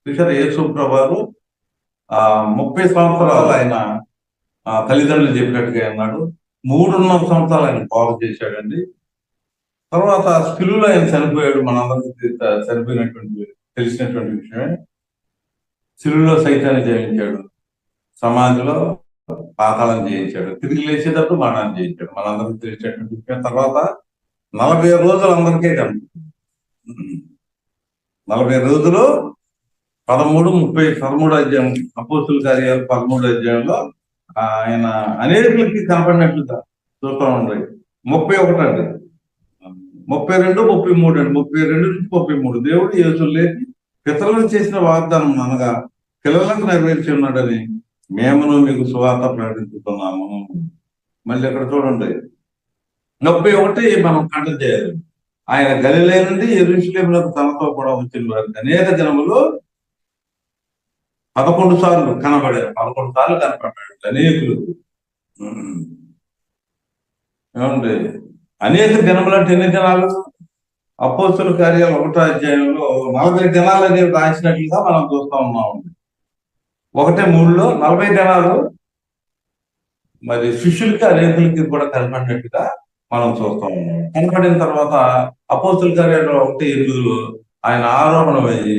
చూసారా యేసు ప్రభువారు 30 సంవత్సరాలు ఆయన తల్లిదండ్రులు చెప్పినట్టుగా అన్నాడు. 3.5 సంవత్సరాలు ఆయన బాగు చేశాడండి. తర్వాత స్కిల్లులో ఆయన చనిపోయాడు. మనందరికీ చనిపోయినటువంటి తెలిసినటువంటి విషయమే. సిలువలో సైతాన్ని జయించాడు, సమాధిలో పాతాళం జయించాడు, తిరిగి లేచేటప్పుడు మరణాన్ని జయించాడు. మనందరికీ తెలిసినటువంటి విషయం. తర్వాత 40 రోజులు అందరికీ కనిపిస్తుంది. 40 రోజులు 13 అధ్యాయం, అపోస్తుల కార్యాలు 13 అధ్యాయంలో ఆయన అనేకులకి కనపడినట్లుగా చూస్తూ ఉండే. 31 అండి, 32, 33 అండి, 32 నుంచి 33 దేవుడు యేసును లేపి పితరులకు చేసిన వాగ్దానం అనగా పిల్లలకు నెరవేర్చి ఉన్నాడని మేమును మీకు సువార్త ప్రకటించుతున్నాము. మళ్ళీ ఇక్కడ చూడండి 31 మనం కంటెంట్ చేయాలి. ఆయన గలిలయ నుండి యెరూషలేమునకు తనతో కూడా వచ్చిన వారికి అనేక జనములు 11 సార్లు కనబడారు. 11 సార్లు కనపడ్డాడు అనేకులు. ఏమండి, అనేక దినములు అంటే ఎన్ని దినాలు? అపోస్తుల కార్యాలు 1వ అధ్యాయంలో 40 దినాలు అనేవి రాసినట్లుగా మనం చూస్తా ఉన్నాం. 1:3లో 40 దినాలు మరి శిష్యులకి అనేకులకి కూడా కనపడినట్టుగా మనం చూస్తా ఉన్నాం. కనపడిన తర్వాత అపోస్తుల కార్యాలు 1:8లో ఆయన ఆరోహణం అయ్యి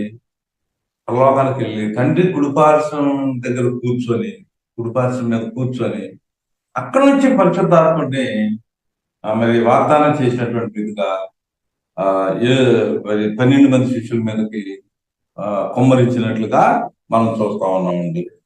పరలోకానికి వెళ్ళి తండ్రి కుడిపార్శ్వం దగ్గర కుడిపార్శ్వం మీద కూర్చొని అక్కడి నుంచి పరిశుద్ధాత్మని మరి వాగ్దానం చేసినటువంటి విధంగా మరి 12 మంది శిష్యుల మీదకి కుమ్మరించినట్లుగా మనం చూస్తా ఉన్నామండి.